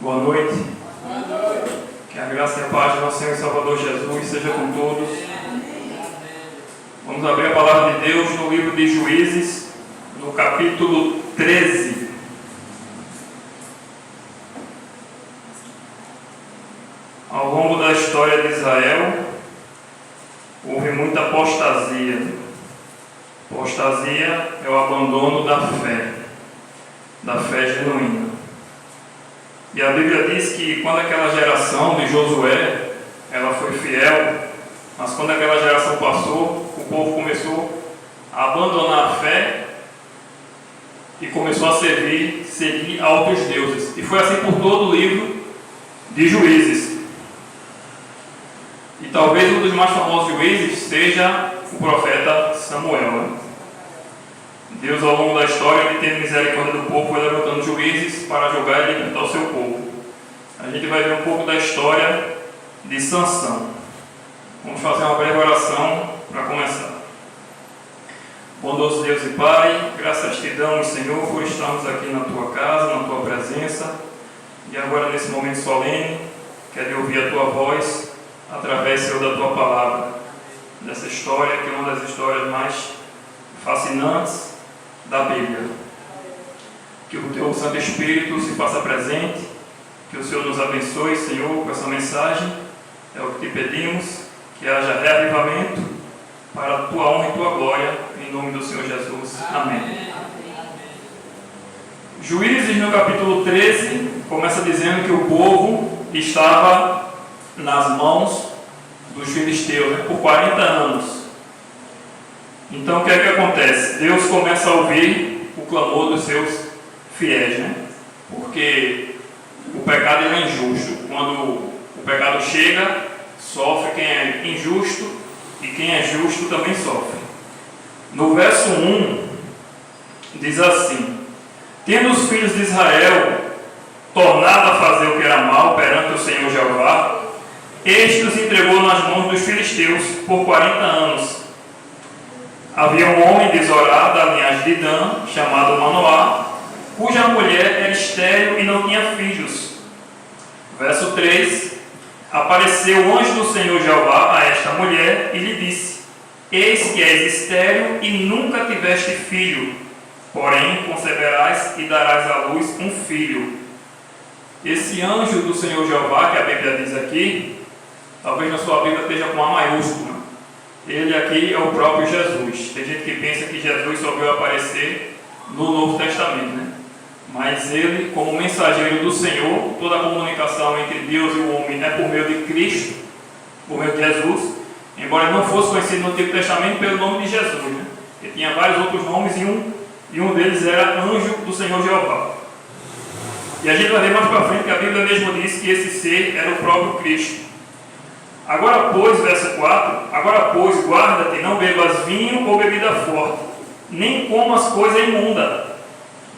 Boa noite. Que a graça e a paz do nosso Senhor e Salvador Jesus seja com todos. Vamos abrir a palavra de Deus no livro de Juízes, no capítulo 13. Ao longo da história de Israel, houve muita apostasia. Apostasia é o abandono da fé genuína. E a Bíblia diz que quando aquela geração de Josué, ela foi fiel, mas quando aquela geração passou, o povo começou a abandonar a fé e começou a seguir a outros deuses. E foi assim por todo o livro de Juízes. E talvez um dos mais famosos juízes seja o profeta Samuel, né? Deus, ao longo da história, ele teve misericórdia do povo, foi levantando juízes para julgar e libertar o seu povo. A gente vai ver um pouco da história de Sansão. Vamos fazer uma breve oração para começar. Bondoso Deus e Pai, graças te damos, Senhor, por estarmos aqui na tua casa, na tua presença. E agora, nesse momento solene, quero ouvir a tua voz através, Senhor, da tua palavra. Dessa história, que é uma das histórias mais fascinantes da Bíblia. Que o teu Santo Espírito se faça presente, que o Senhor nos abençoe, Senhor, com essa mensagem. É o que te pedimos, que haja reavivamento para a tua honra e tua glória, em nome do Senhor Jesus. Amém. Juízes, no capítulo 13, começa dizendo que o povo estava nas mãos dos filisteus, né, por 40 anos. Então o que é que acontece? Deus começa a ouvir o clamor dos seus fiéis, né? Porque o pecado é injusto. Quando o pecado chega, sofre quem é injusto, e quem é justo também sofre. No verso 1 diz assim: tendo os filhos de Israel tornado a fazer o que era mal perante o Senhor Jeová, este os entregou nas mãos dos filisteus por 40 anos. Havia um homem de Zorá, da linhagem de Dan, chamado Manoá, cuja mulher era estéril e não tinha filhos. Verso 3: apareceu o anjo do Senhor Jeová a esta mulher e lhe disse: eis que és estéril e nunca tiveste filho, porém conceberás e darás à luz um filho. Esse anjo do Senhor Jeová, que a Bíblia diz aqui, talvez na sua Bíblia esteja com A maiúsculo. Ele aqui é o próprio Jesus. Tem gente que pensa que Jesus só veio aparecer no Novo Testamento, né? Mas ele, como mensageiro do Senhor, toda a comunicação entre Deus e o homem é por meio de Cristo, por meio de Jesus, embora não fosse conhecido no Antigo Testamento pelo nome de Jesus, né? Ele tinha vários outros nomes e um deles era anjo do Senhor Jeová. E a gente vai ver mais para frente que a Bíblia mesmo diz que esse ser era o próprio Cristo. Agora, pois, verso 4, agora, pois, guarda-te, não bebas vinho ou bebida forte, nem comas coisa imunda,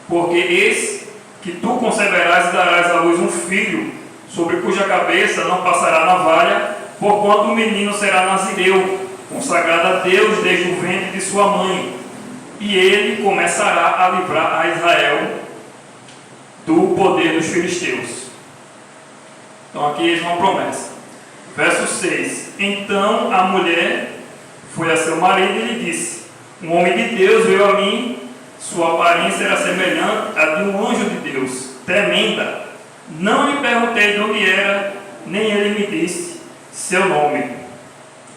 porque eis que tu conceberás e darás à luz um filho, sobre cuja cabeça não passará navalha, porquanto o menino será nazireu, consagrado a Deus desde o ventre de sua mãe, e ele começará a livrar a Israel do poder dos filisteus. Então aqui é uma promessa. Verso 6: então a mulher foi a seu marido e lhe disse: um homem de Deus veio a mim, sua aparência era semelhante à de um anjo de Deus, tremenda. Não lhe perguntei de onde era, nem ele me disse seu nome.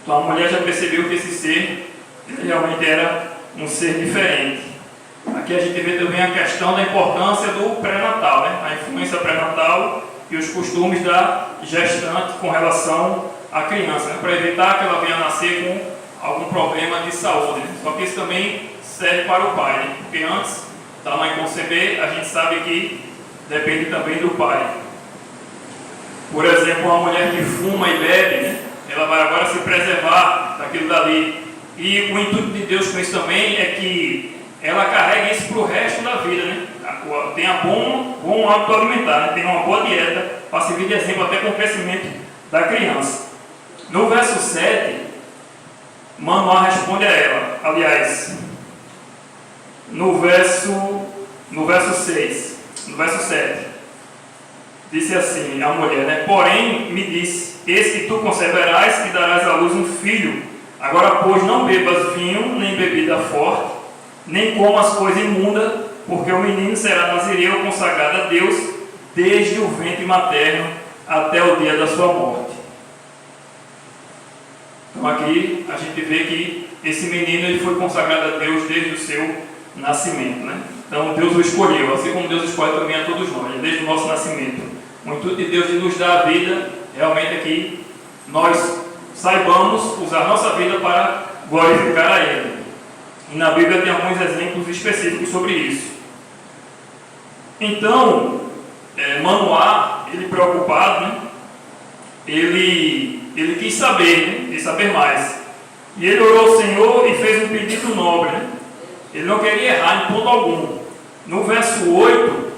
Então a mulher já percebeu que esse ser realmente era um ser diferente. Aqui a gente vê também a questão da importância do pré-natal, né? A influência pré-natal e os costumes da gestante com relação à criança, né? Para evitar que ela venha a nascer com algum problema de saúde, né? Só que isso também serve para o pai, né? Porque antes da mãe conceber, a gente sabe que depende também do pai. Por exemplo, uma mulher que fuma e bebe, né? Ela vai agora se preservar daquilo dali. E o intuito de Deus com isso também é que ela carrega isso para o resto da vida, né? Tenha bom hábito alimentar, né? Tenha uma boa dieta para servir de exemplo até com o crescimento da criança. No verso 7, Manoá responde a ela. Aliás, no verso 6, no verso 7, disse assim a mulher, né? Porém me disse: eis que tu conceberás e darás à luz um filho. Agora, pois, não bebas vinho, nem bebida forte, nem comas coisa imunda, porque o menino será nazireu, consagrado a Deus, desde o ventre materno até o dia da sua morte. Então aqui a gente vê que esse menino ele foi consagrado a Deus desde o seu nascimento, né? Então Deus o escolheu, assim como Deus escolhe também a todos nós, desde o nosso nascimento. O intuito de Deus de nos dar a vida, realmente é que nós saibamos usar nossa vida para glorificar a Ele. E na Bíblia tem alguns exemplos específicos sobre isso. Então, Manoá, ele preocupado, né? Ele quis saber, né? Quis saber mais. E ele orou ao Senhor e fez um pedido nobre, né? Ele não queria errar em ponto algum. No verso 8,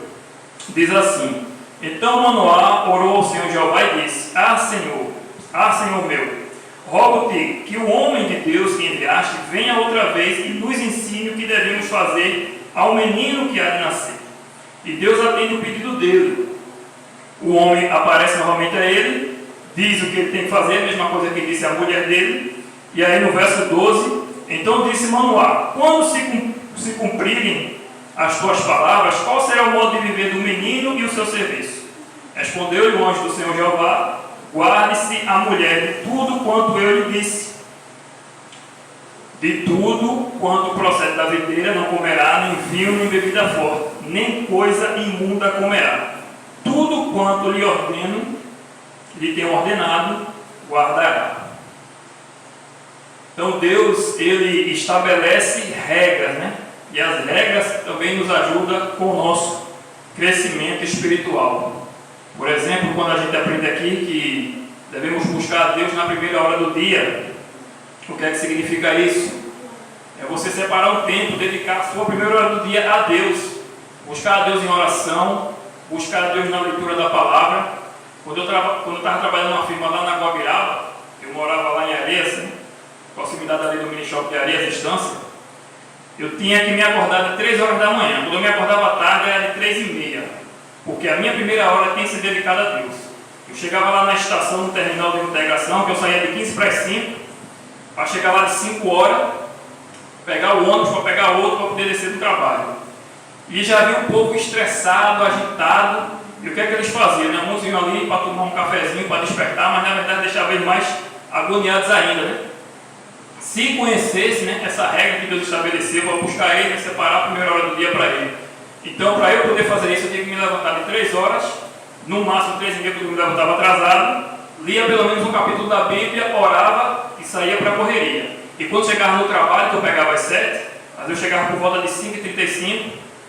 diz assim: então Manoá orou ao Senhor Jeová e disse: Senhor meu, rogo-te que o homem de Deus que enviaste venha outra vez e nos ensine o que devemos fazer ao menino que há de nascer. E Deus atende o pedido dele. O homem aparece novamente a ele, diz o que ele tem que fazer, a mesma coisa que disse a mulher dele. E aí no verso 12, então disse Manoá: quando se cumprirem as tuas palavras, qual será o modo de viver do menino e o seu serviço? Respondeu-lhe o anjo do Senhor Jeová: guarde-se a mulher de tudo quanto eu lhe disse. De tudo quanto procede da videira não comerá, nem vinho, nem bebida forte, nem coisa imunda comerá. Tudo quanto lhe tenho ordenado, guardará. Então Deus, ele estabelece regras, né? E as regras também nos ajudam com o nosso crescimento espiritual. Por exemplo, quando a gente aprende aqui que devemos buscar a Deus na primeira hora do dia, o que é que significa isso? É você separar um tempo, dedicar a sua primeira hora do dia a Deus, buscar a Deus em oração, buscar a Deus na leitura da palavra. Quando eu estava trabalhando numa firma lá na Guabiraba, eu morava lá em Areias, né? Proximidade ali do mini shop de Areias, distância. Eu tinha que me acordar de 3 horas da manhã. Quando eu me acordava à tarde era de 3h30, porque a minha primeira hora tinha que ser dedicada a Deus. Eu chegava lá na estação, no terminal de integração, que eu saía de 15 para as 5, para chegar lá de 5 horas, pegar o ônibus para pegar outro para poder descer do trabalho. E já vi um povo estressado, agitado. E o que é que eles faziam? Né? Uns iam ali para tomar um cafezinho, para despertar, mas na verdade deixava eles mais agoniados ainda, né? Se conhecesse, né, essa regra que Deus estabeleceu, para buscar ele e separar a primeira hora do dia para ele. Então, para eu poder fazer isso, eu tinha que me levantar de 3 horas, no máximo 3h30, porque eu me levantava atrasado, lia pelo menos um capítulo da Bíblia, orava e saía para a correria. E quando chegava no trabalho, que eu pegava às 7, mas eu chegava por volta de 5h35,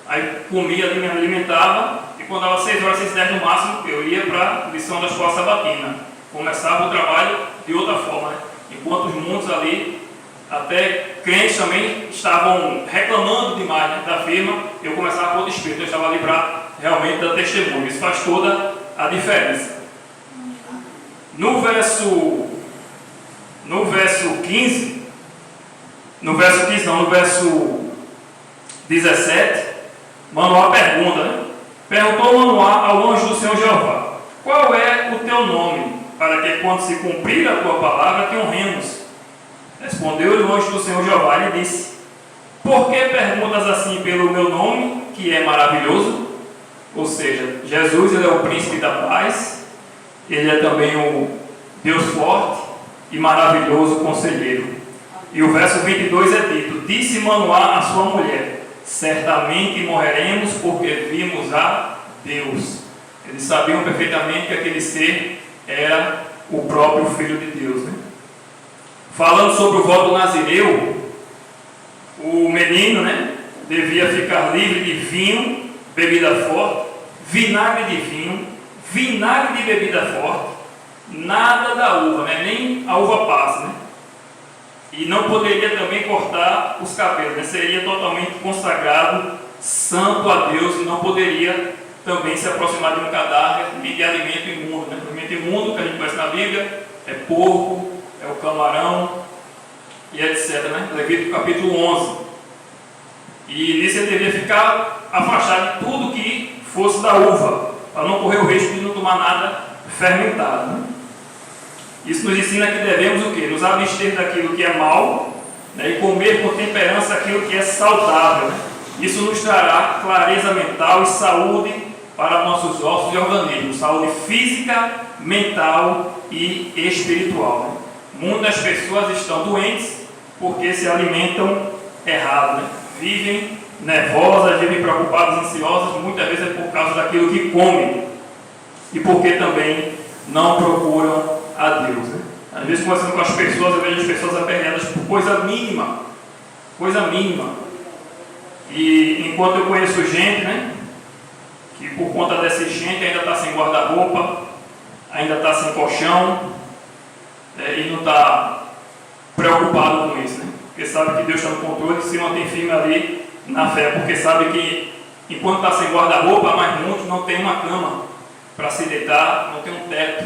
aí comia ali, me alimentava, e quando dava 6 horas, 6h10 no máximo, eu ia para a lição da escola sabatina. Começava o trabalho de outra forma, né? Enquanto os mundos ali, até crentes também estavam reclamando demais, né, da firma, eu começava com outro espírito, eu estava ali para realmente dar testemunho. Isso faz toda a diferença. No verso 17, Manoá pergunta, né? Perguntou Manoá ao anjo do Senhor Jeová: qual é o teu nome, para que quando se cumprir a tua palavra te honremos? Respondeu-lhe o anjo do Senhor Jeová e lhe disse: por que perguntas assim pelo meu nome, que é maravilhoso? Ou seja, Jesus, ele é o príncipe da paz, ele é também o Deus forte e maravilhoso conselheiro. E o verso 22 é dito: disse Manoá à sua mulher: certamente morreremos porque vimos a Deus. Eles sabiam perfeitamente que aquele ser era o próprio Filho de Deus, né? Falando sobre o voto nazireu, o menino, né, devia ficar livre de vinho, bebida forte, vinagre de vinho, vinagre de bebida forte, nada da uva, né, nem a uva passa, né? E não poderia também cortar os cabelos, né? Seria totalmente consagrado, santo a Deus, e não poderia também se aproximar de um cadáver nem de alimento imundo, né? O alimento imundo que a gente conhece na Bíblia é porco, é o camarão e etc, né? Levítico capítulo 11. E nisso ele devia ficar afastado de tudo que fosse da uva, para não correr o risco de não tomar nada fermentado. Né? Isso nos ensina que devemos o quê? Nos abster daquilo que é mal, né? E comer com temperança aquilo que é saudável. Né? Isso nos trará clareza mental e saúde para nossos ossos e organismos, saúde física, mental e espiritual. Né? Muitas pessoas estão doentes porque se alimentam errado, né? Vivem nervosas, vivem preocupadas, ansiosas, muitas vezes é por causa daquilo que comem e porque também não procuram a Deus. Né? Às vezes, conversando com as pessoas, eu vejo as pessoas aperreadas por coisa mínima. E enquanto eu conheço gente, né, que por conta dessa gente ainda está sem guarda-roupa, ainda está sem colchão, e não está preocupado com isso, né? Porque sabe que Deus está no controle e se mantém firme ali na fé, porque sabe que enquanto está sem guarda-roupa, mas muitos não tem uma cama para se deitar, não tem um teto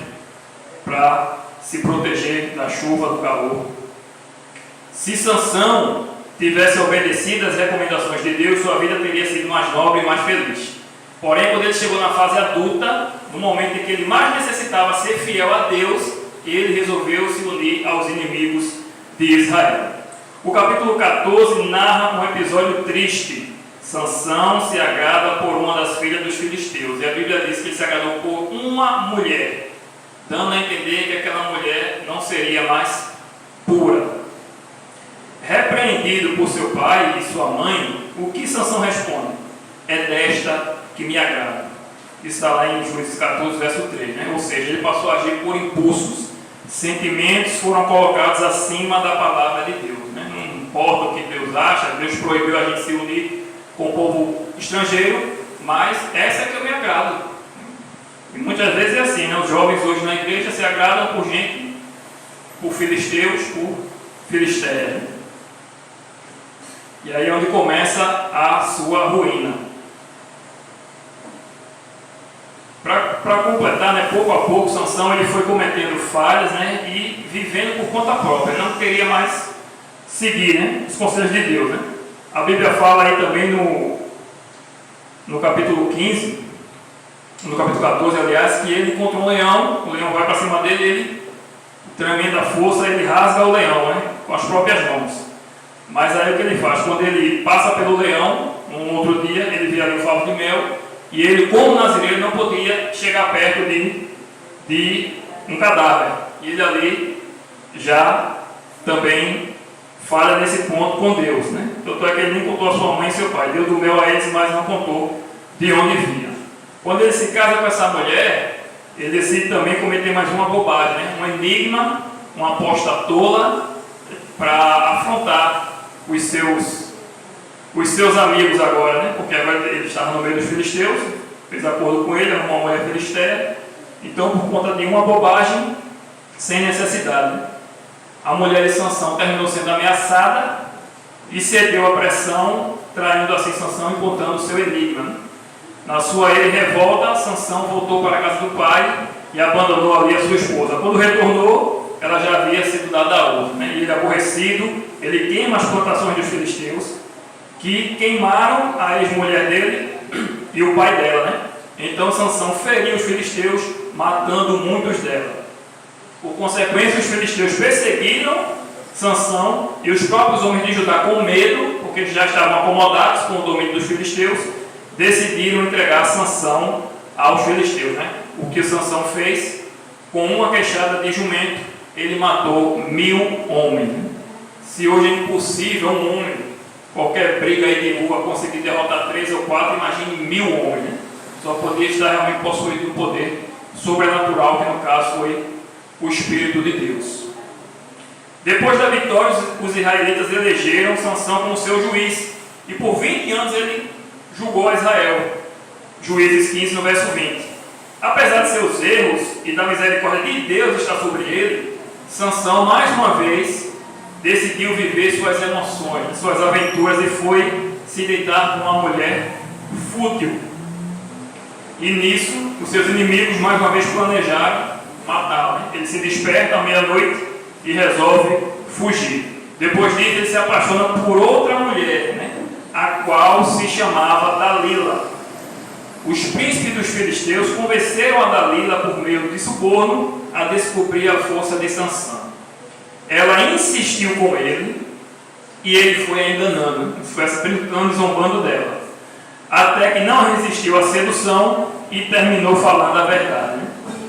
para se proteger da chuva, do calor. Se Sansão tivesse obedecido às recomendações de Deus, sua vida teria sido mais nobre e mais feliz. Porém, quando ele chegou na fase adulta, no momento em que ele mais necessitava ser fiel a Deus, ele resolveu se unir aos inimigos de Israel. O capítulo 14 narra um episódio triste. Sansão se agrada por uma das filhas dos filisteus, e a Bíblia diz que ele se agradou por uma mulher, dando a entender que aquela mulher não seria mais pura. Repreendido por seu pai e sua mãe, o que Sansão responde? É desta que me agrada. Está lá em Juízes 14, verso 3. Né? Ou seja, ele passou a agir por impulsos. Sentimentos foram colocados acima da palavra de Deus. Né? Não importa o que Deus acha, Deus proibiu a gente se unir com o povo estrangeiro, mas essa é que eu me agrado. E muitas vezes é assim, né? Os jovens hoje na igreja se agradam por gente, por filisteus, por filisteia. E aí é onde começa a sua ruína. Para completar, né, pouco a pouco, Sansão ele foi cometendo falhas, né, e vivendo por conta própria. Ele não queria mais seguir, né, os conselhos de Deus. Né? A Bíblia fala aí também no capítulo 15, no capítulo 14, aliás, que ele encontra um leão, o leão vai para cima dele, ele, tremenda força, ele rasga o leão, né, com as próprias mãos. Mas aí o que ele faz? Quando ele passa pelo leão, um outro dia, ele vê ali o favo de mel, e ele, como nazireiro, não podia chegar perto de um cadáver. E ele ali já também falha nesse ponto com Deus. Né? Tanto é que ele nem contou a sua mãe e seu pai. Deu do mel a eles, mas não contou de onde vinha. Quando ele se casa com essa mulher, ele decide também cometer mais uma bobagem, né? Um enigma, uma aposta tola, para afrontar os seus amigos agora, né? Porque agora ele estava no meio dos filisteus, fez acordo com ele, era uma mulher filisteia, então por conta de uma bobagem, sem necessidade, né? A mulher de Sansão terminou sendo ameaçada e cedeu à pressão, traindo assim Sansão e contando o seu enigma, né? Na sua revolta, Sansão voltou para a casa do pai e abandonou ali a sua esposa. Quando retornou, ela já havia sido dada a outro, né? E ele, aborrecido, ele queima as plantações dos filisteus, que queimaram a ex-mulher dele e o pai dela, né? Então Sansão feriu os filisteus, matando muitos dela. Por consequência, os filisteus perseguiram Sansão e os próprios homens de Judá, com medo, porque já estavam acomodados com o domínio dos filisteus, decidiram entregar Sansão aos filisteus, né? O que Sansão fez? Com uma queixada de jumento, ele matou 1000 homens. Se hoje é impossível um homem, qualquer briga aí de rua, conseguir derrotar 3 ou 4, imagine 1000 homens. Né? Só podia estar realmente possuído um poder sobrenatural, que no caso foi o Espírito de Deus. Depois da vitória, os israelitas elegeram Sansão como seu juiz, e por 20 anos ele julgou a Israel. Juízes 15, no verso 20. Apesar de seus erros e da misericórdia de Deus estar sobre ele, Sansão, mais uma vez, decidiu viver suas emoções, suas aventuras, e foi se deitar com uma mulher fútil. E nisso, os seus inimigos mais uma vez planejaram matá-lo. Ele se desperta à meia-noite e resolve fugir. Depois disso, ele se apaixona por outra mulher, né? A qual se chamava Dalila. os príncipes dos filisteus convenceram a Dalila por meio de suborno a descobrir a força de Sansão. Ela insistiu com ele e ele foi a enganando, foi brincando e zombando dela, até que não resistiu à sedução e terminou falando a verdade.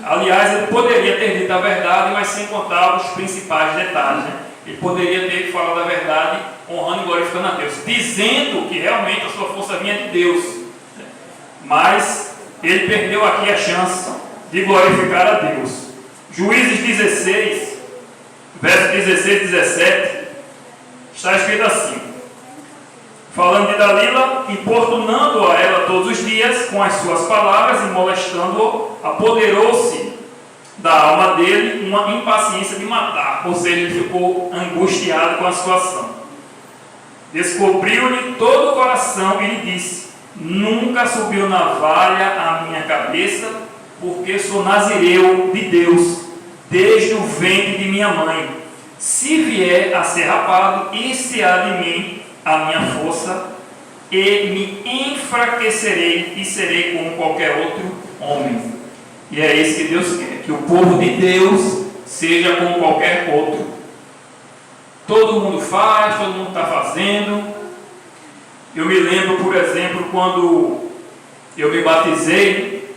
Aliás, ele poderia ter dito a verdade, mas sem contar os principais detalhes. Ele poderia ter falado a verdade, honrando e glorificando a Deus, dizendo que realmente a sua força vinha de Deus. Mas ele perdeu aqui a chance de glorificar a Deus. Juízes 16, versos 16 e 17, está escrito assim: falando de Dalila, importunando a ela todos os dias com as suas palavras e molestando-o, apoderou-se da alma dele uma impaciência de matar, ou seja, ele ficou angustiado com a situação. Descobriu-lhe todo o coração e lhe disse: nunca subiu navalha à minha cabeça, porque sou nazireu de Deus, desde o ventre de minha mãe. Se vier a ser rapado, ir-se-á de mim a minha força, e me enfraquecerei e serei como qualquer outro homem. E é isso que Deus quer, que o povo de Deus seja como qualquer outro. Todo mundo faz, todo mundo está fazendo. Eu me lembro, por exemplo, quando eu me batizei,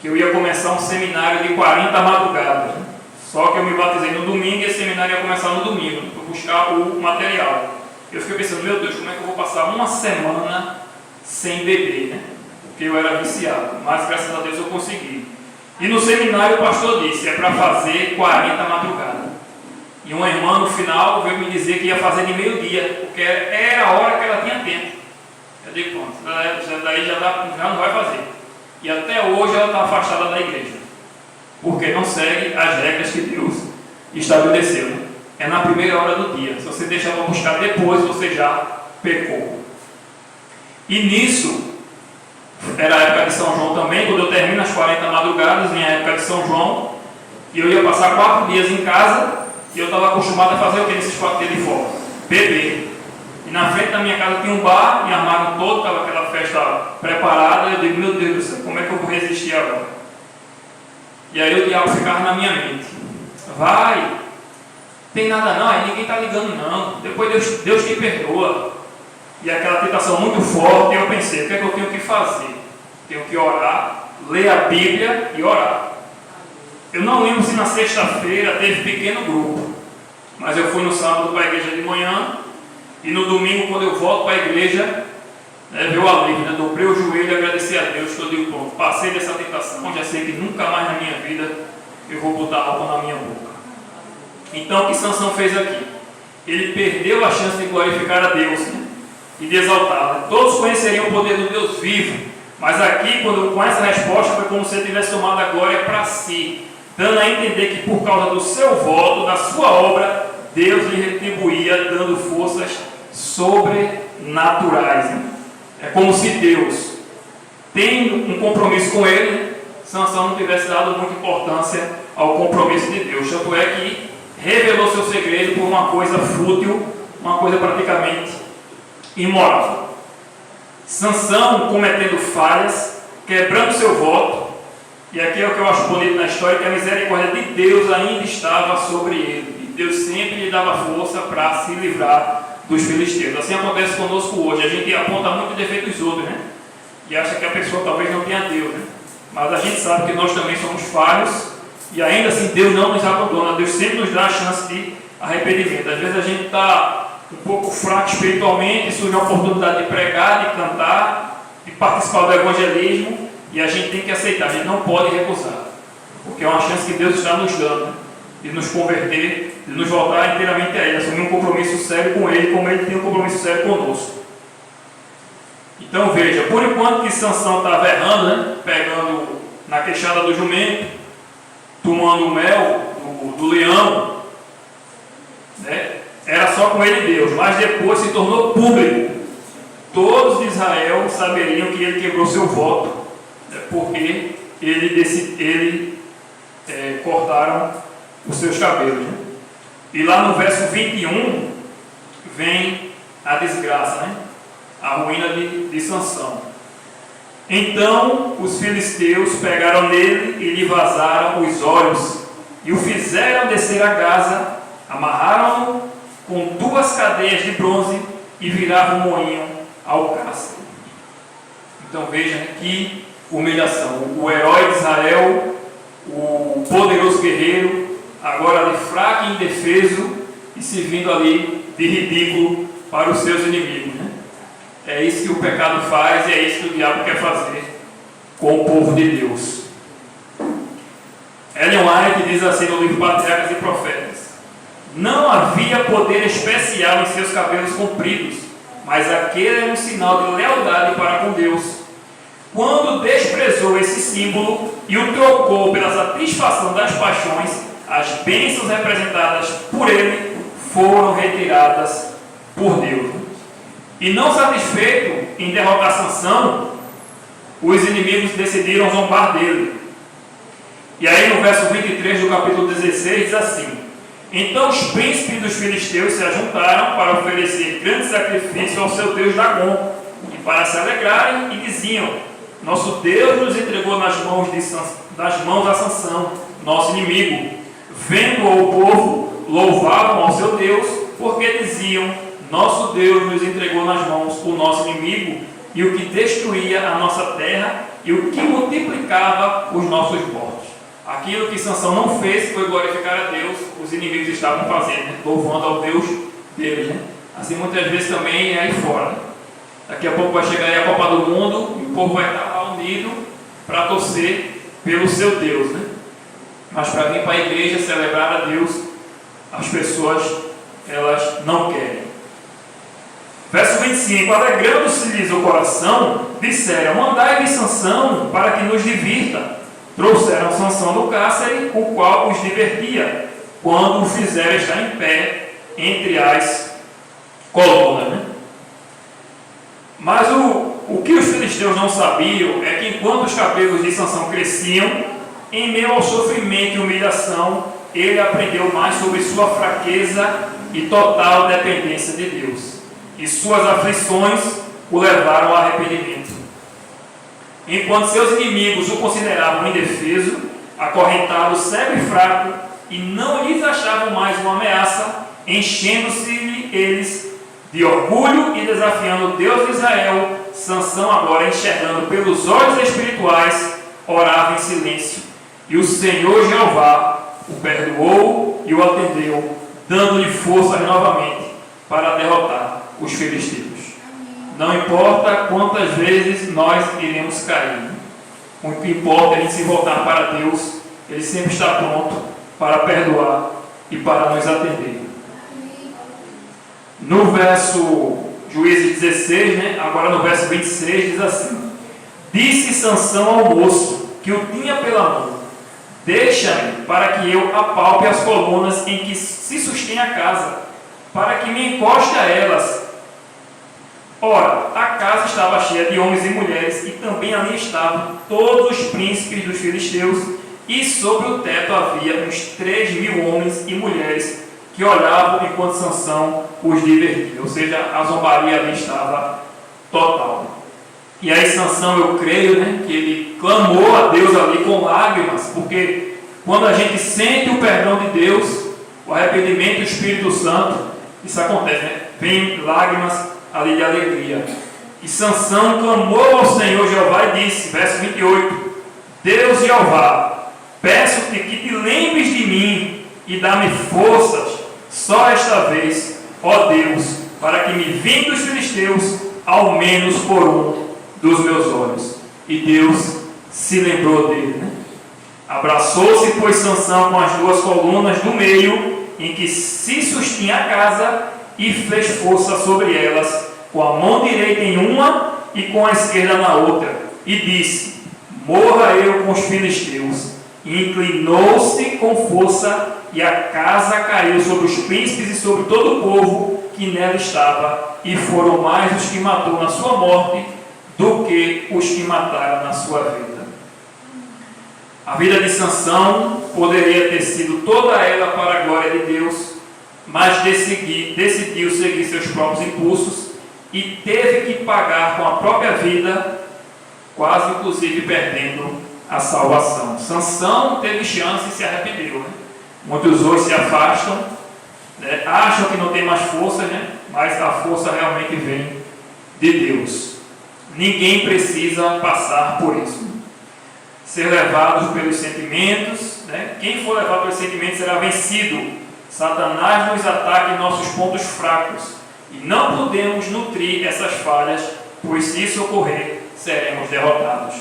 que eu ia começar um seminário de 40 madrugadas. Só que eu me batizei no domingo e esse seminário ia começar no domingo, para buscar o material. Eu fiquei pensando, meu Deus, como é que eu vou passar uma semana sem beber, né? Porque eu era viciado, mas graças a Deus eu consegui. E no seminário o pastor disse, é para fazer 40 madrugadas. E uma irmã no final veio me dizer que ia fazer de meio-dia, porque era a hora que ela tinha tempo. Eu digo, pronto, daí já não vai fazer. E até hoje ela está afastada da igreja, porque não segue as regras que Deus estabeleceu, né? É na primeira hora do dia. Se você deixar para buscar depois, você já pecou. E nisso, era a época de São João também, quando eu termino as 40 madrugadas, minha época de São João, e eu ia passar 4 dias em casa, e eu estava acostumado a fazer o que nesses 4 dias de folga? Beber. E na frente da minha casa tinha um bar, me armaram todo, estava aquela festa preparada, eu digo, meu Deus do céu, como é que eu vou resistir agora? E aí o diabo ficava na minha mente, vai, tem nada não, aí ninguém está ligando não, depois Deus te perdoa. E aquela tentação muito forte, eu pensei, o que é que eu tenho que fazer? Tenho que orar, ler a Bíblia e orar. Eu não lembro se na sexta-feira teve pequeno grupo, mas eu fui no sábado para a igreja de manhã, e no domingo, quando eu volto para a igreja, veio a alívio, dobrei o joelho e agradeci a Deus, que eu digo, pronto, passei dessa tentação, já sei que nunca mais na minha vida eu vou botar álcool na minha boca. Então, o que Sansão fez aqui? Ele perdeu a chance de glorificar a Deus, né? E de exaltá-lo. Todos conheceriam o poder do Deus vivo, mas aqui, com essa resposta, foi como se ele tivesse tomado a glória para si, dando a entender que por causa do seu voto, da sua obra, Deus lhe retribuía, dando forças sobrenaturais, né? É como se Deus, tendo um compromisso com ele, né, Sansão não tivesse dado muita importância ao compromisso de Deus. Tanto é que revelou seu segredo por uma coisa fútil, uma coisa praticamente imoral. Sansão cometendo falhas, quebrando seu voto, e aqui é o que eu acho bonito na história, que a misericórdia de Deus ainda estava sobre ele, e Deus sempre lhe dava força para se livrar dos filisteus. Assim acontece conosco hoje, a gente aponta muito o defeito dos outros, né? E acha que a pessoa talvez não tenha Deus, né? Mas a gente sabe que nós também somos falhos, e ainda assim Deus não nos abandona, Deus sempre nos dá a chance de arrependimento. Às vezes a gente está um pouco fraco espiritualmente, surge a oportunidade de pregar, de cantar, de participar do evangelismo, e a gente tem que aceitar, a gente não pode recusar, porque é uma chance que Deus está nos dando, né? De nos converter, de nos voltar inteiramente a Ele, assumir um compromisso sério com Ele, como Ele tem um compromisso sério conosco. Então veja, por enquanto que Sansão estava errando, né? Pegando na queixada do jumento, tomando o mel do leão, né? Era só com ele Deus, mas depois se tornou público. Todos de Israel saberiam que ele quebrou seu voto, né? Porque cortaram os seus cabelos, né? E lá no verso 21 vem a desgraça, né? A ruína de Sansão. Então os filisteus pegaram nele e lhe vazaram os olhos, e o fizeram descer a Gaza, amarraram-no com 2 cadeias de bronze e viraram o moinho ao cárcere. Então veja que humilhação. O herói de Israel, o poderoso guerreiro, agora ali fraco e indefeso, e servindo ali de ridículo para os seus inimigos. É isso que o pecado faz e é isso que o diabo quer fazer com o povo de Deus. Ellen White diz assim no livro Patriarcas e Profetas: não havia poder especial em seus cabelos compridos, mas aquele era um sinal de lealdade para com Deus. Quando desprezou esse símbolo e o trocou pela satisfação das paixões, as bênçãos representadas por ele foram retiradas por Deus. E não satisfeito em derrotar Sansão, os inimigos decidiram zombar dele. E aí no verso 23 do capítulo 16 diz assim: então os príncipes dos filisteus se ajuntaram para oferecer grande sacrifício ao seu Deus Dagom, e para se alegrarem, e diziam: nosso Deus nos entregou nas mãos a Sansão, nosso inimigo. Vendo-o o povo, louvavam ao seu Deus, porque diziam: nosso Deus nos entregou nas mãos o nosso inimigo, e o que destruía a nossa terra, e o que multiplicava os nossos mortos. Aquilo que Sansão não fez foi glorificar a Deus, os inimigos estavam fazendo, louvando ao Deus deles. Assim muitas vezes também é aí fora. Daqui a pouco vai chegar aí a Copa do Mundo, e o povo vai estar lá unido para torcer pelo seu Deus. Mas para vir para a igreja celebrar a Deus, as pessoas elas não querem. Verso 25: alegrando-se-lhes o coração, disseram: mandai-lhe Sansão para que nos divirta. Trouxeram Sansão do cárcere, o qual os divertia, quando o fizeram estar em pé entre as colunas. Mas o que os filisteus não sabiam é que enquanto os cabelos de Sansão cresciam, em meio ao sofrimento e humilhação, ele aprendeu mais sobre sua fraqueza e total dependência de Deus. E suas aflições o levaram ao arrependimento. Enquanto seus inimigos o consideravam indefeso, acorrentado, cego e fraco, e não lhes achavam mais uma ameaça, enchendo-se eles de orgulho e desafiando o Deus de Israel, Sansão, agora enxergando pelos olhos espirituais, orava em silêncio. E o Senhor Jeová o perdoou e o atendeu, dando-lhe forças novamente para derrotar os filisteus. Não importa quantas vezes nós iremos cair, o que importa é a gente se voltar para Deus. Ele sempre está pronto para perdoar e para nos atender. No verso Juízes 16, agora no verso 26, diz assim: disse Sansão ao moço que o tinha pela mão: deixa-me para que eu apalpe as colunas em que se sustém a casa, para que me encoste a elas. Ora, a casa estava cheia de homens e mulheres, e também ali estavam todos os príncipes dos filisteus, e sobre o teto havia uns 3.000 homens e mulheres que olhavam enquanto Sansão os divertia. Ou seja, a zombaria ali estava total. E aí Sansão, eu creio, que ele clamou a Deus ali com lágrimas, porque quando a gente sente o perdão de Deus, o arrependimento do Espírito Santo, isso acontece, vem lágrimas ali de alegria. E Sansão clamou ao Senhor Jeová e disse, verso 28, Deus Jeová, peço-te que te lembres de mim e dá-me forças, só esta vez, ó Deus, para que me vingue dos filisteus, ao menos por um dos meus olhos. E Deus se lembrou dele. Abraçou-se, pois, Sansão com as duas colunas do meio, em que se sustinha a casa, e fez força sobre elas, com a mão direita em uma e com a esquerda na outra, e disse, morra eu com os filisteus. E inclinou-se com força, e a casa caiu sobre os príncipes e sobre todo o povo que nela estava, e foram mais os que matou na sua morte, do que os que mataram na sua vida. A vida de Sansão poderia ter sido toda ela para a glória de Deus, mas decidiu seguir seus próprios impulsos e teve que pagar com a própria vida quase inclusive perdendo a salvação. Sansão teve chance e se arrependeu, né? Muitos hoje se afastam, né? Acham que não tem mais força, né? Mas a força realmente vem de Deus. Ninguém precisa passar por isso. Ser levados pelos sentimentos, né? Quem for levado pelos sentimentos será vencido. Satanás nos ataca em nossos pontos fracos e não podemos nutrir essas falhas, pois se isso ocorrer, seremos derrotados.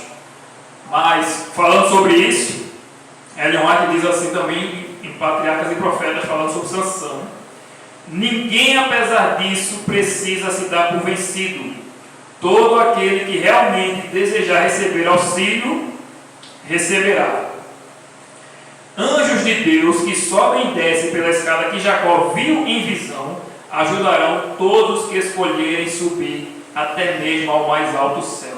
Mas, falando sobre isso, Ellen White diz assim também em Patriarcas e Profetas, falando sobre Sansão: ninguém, apesar disso, precisa se dar por vencido. Todo aquele que realmente desejar receber auxílio, receberá. Anjos de Deus que sobem e descem pela escada que Jacó viu em visão, ajudarão todos que escolherem subir até mesmo ao mais alto céu.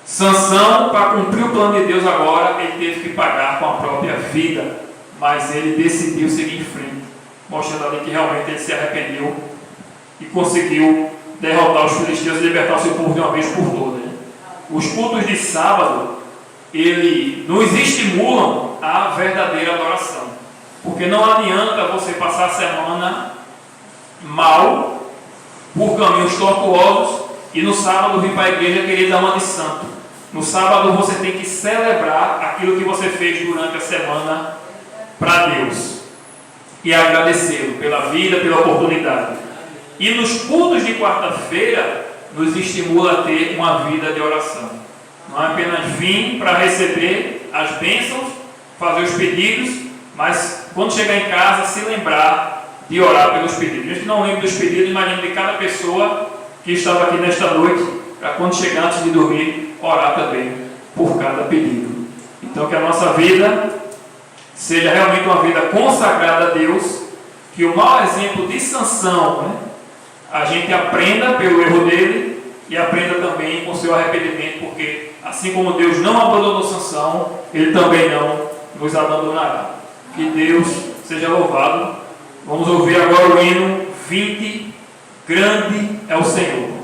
Sansão, para cumprir o plano de Deus agora, ele teve que pagar com a própria vida, mas ele decidiu seguir em frente, mostrando ali que realmente ele se arrependeu e conseguiu derrotar os filisteus e libertar o seu povo de uma vez por todas. Os cultos de sábado, ele nos estimulam à verdadeira adoração, porque não adianta você passar a semana mal, por caminhos tortuosos, e no sábado vir para a igreja querer dar uma de santo. No sábado você tem que celebrar aquilo que você fez durante a semana para Deus e agradecê-lo pela vida, pela oportunidade. E nos cultos de quarta-feira nos estimula a ter uma vida de oração. Não é apenas vir para receber as bênçãos, fazer os pedidos, mas quando chegar em casa se lembrar de orar pelos pedidos. A gente não lembra dos pedidos, mas lembra de cada pessoa que estava aqui nesta noite, para quando chegar antes de dormir, orar também por cada pedido. Então que a nossa vida seja realmente uma vida consagrada a Deus, que o mau exemplo de Sansão, né, a gente aprenda pelo erro dele e aprenda também com o seu arrependimento, porque assim como Deus não abandonou Sansão, ele também não nos abandonará. Que Deus seja louvado. Vamos ouvir agora o hino 20, grande é o Senhor.